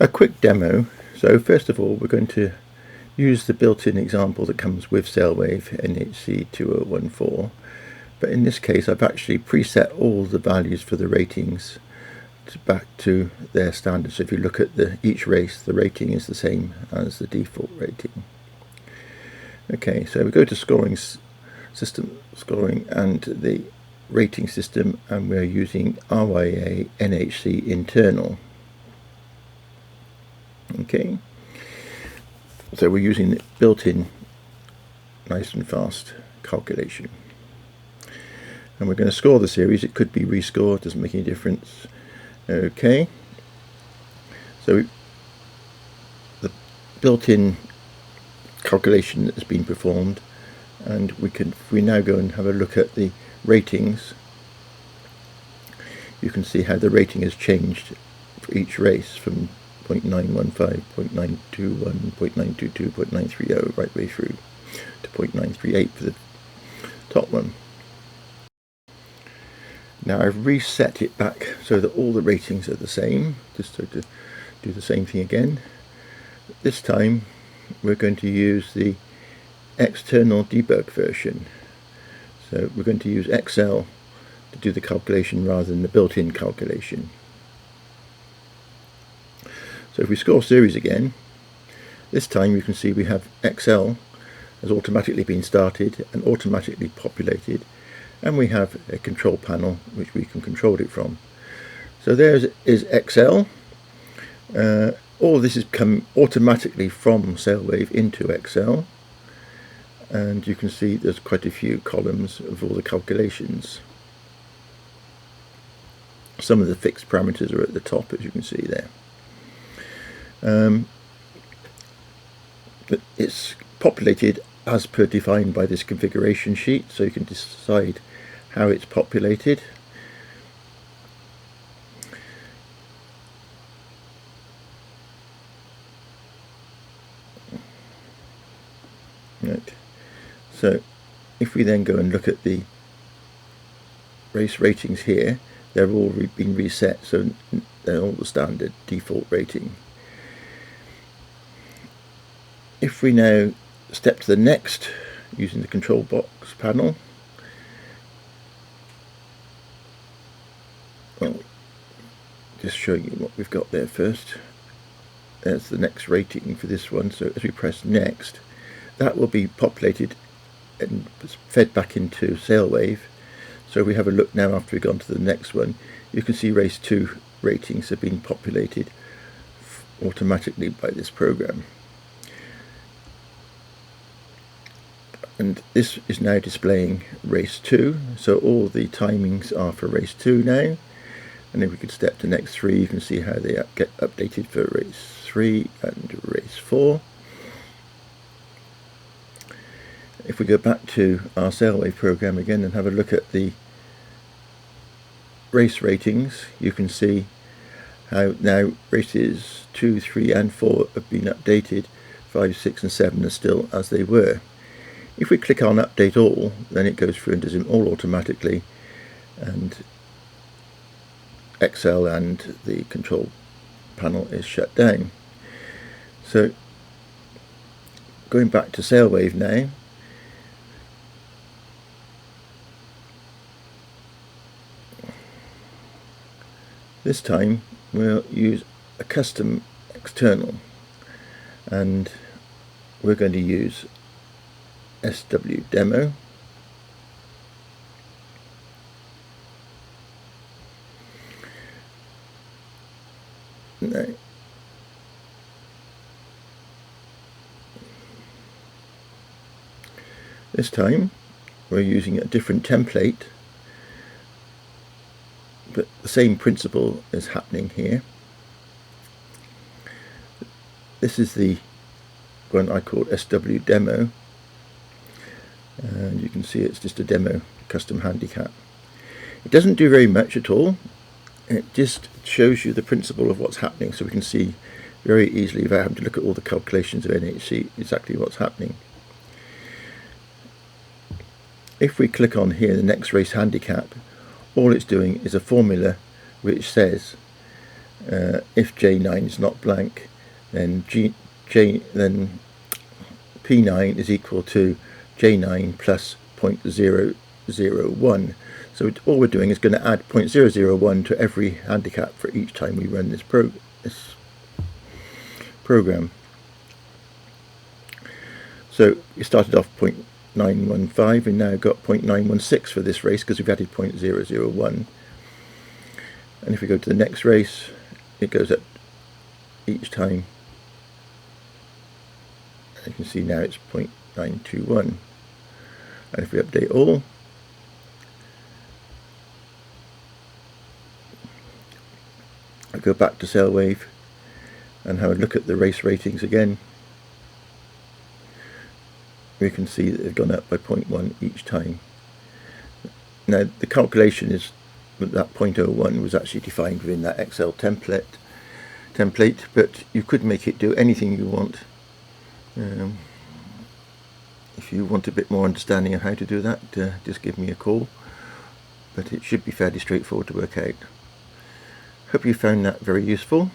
A quick demo. So first of all, we're going to use the built-in example that comes with Sailwave NHC 2014, but in this case I've actually preset all the values for the ratings back to their standard. So if you look at each race, the rating is the same as the default rating. Okay, so we go to scoring and the rating system, and we're using RYA NHC internal. Okay, so we're using the built-in nice and fast calculation, and we're going to score the series. It could be rescored, doesn't make any difference. Okay, so the built-in calculation has been performed, and we now go and have a look at the ratings. You can see how the rating has changed for each race from 0.915, 0.921, 0.922, 0.930 right way through to 0.938 for the top one. Now I've reset it back so that all the ratings are the same, just so to do the same thing again. This time we're going to use the external debug version. So we're going to use Excel to do the calculation rather than the built-in calculation. So if we score series again, this time you can see we have Excel has automatically been started and automatically populated, and we have a control panel which we can control it from. So there is Excel. All this has come automatically from Sailwave into Excel, and you can see there's quite a few columns of all the calculations. Some of the fixed parameters are at the top, as you can see there. But it's populated as per defined by this configuration sheet, so you can decide how it's populated. Right. So if we then go and look at the race ratings here, they're all been reset, so they're all the standard default rating. If we now step to the next using the control box panel, well, just show you what we've got there first. There's the next rating for this one. So as we press next, that will be populated and fed back into Sailwave. So if we have a look now after we've gone to the next one, you can see race 2 ratings have been populated automatically by this program. And this is now displaying race 2, so all the timings are for race 2 now. And if we could step to next 3, you can see how they get updated for race 3 and race 4. If we go back to our Sailwave program again and have a look at the race ratings, you can see how now races 2, 3 and 4 have been updated. 5, 6 and 7 are still as they were. If we click on update all, then it goes through and does them all automatically, and Excel and the control panel is shut down. So going back to Sailwave now, this time we'll use a custom external, and we're going to use SW demo. Now, this time we're using a different template, but the same principle is happening here. This is the one I call SW demo, and you can see it's just a demo custom handicap. It doesn't do very much at all. It just shows you the principle of what's happening, so we can see very easily, without having to look at all the calculations of NHC, exactly what's happening. If we click on here, the next race handicap, all it's doing is a formula which says if J9 is not blank, then then P9 is equal to J9 plus 0.001. So all we're doing is going to add 0.001 to every handicap for each time we run this program. So we started off 0.915 and now got 0.916 for this race because we've added 0.001. And if we go to the next race, it goes up each time. And you can see now it's 0.921. And if we update all, I go back to Sailwave and have a look at the race ratings again. We can see that they've gone up by 0.1 each time. Now the calculation is that 0.01 was actually defined within that Excel template, but you could make it do anything you want. If you want a bit more understanding of how to do that, just give me a call, but it should be fairly straightforward to work out. Hope you found that very useful.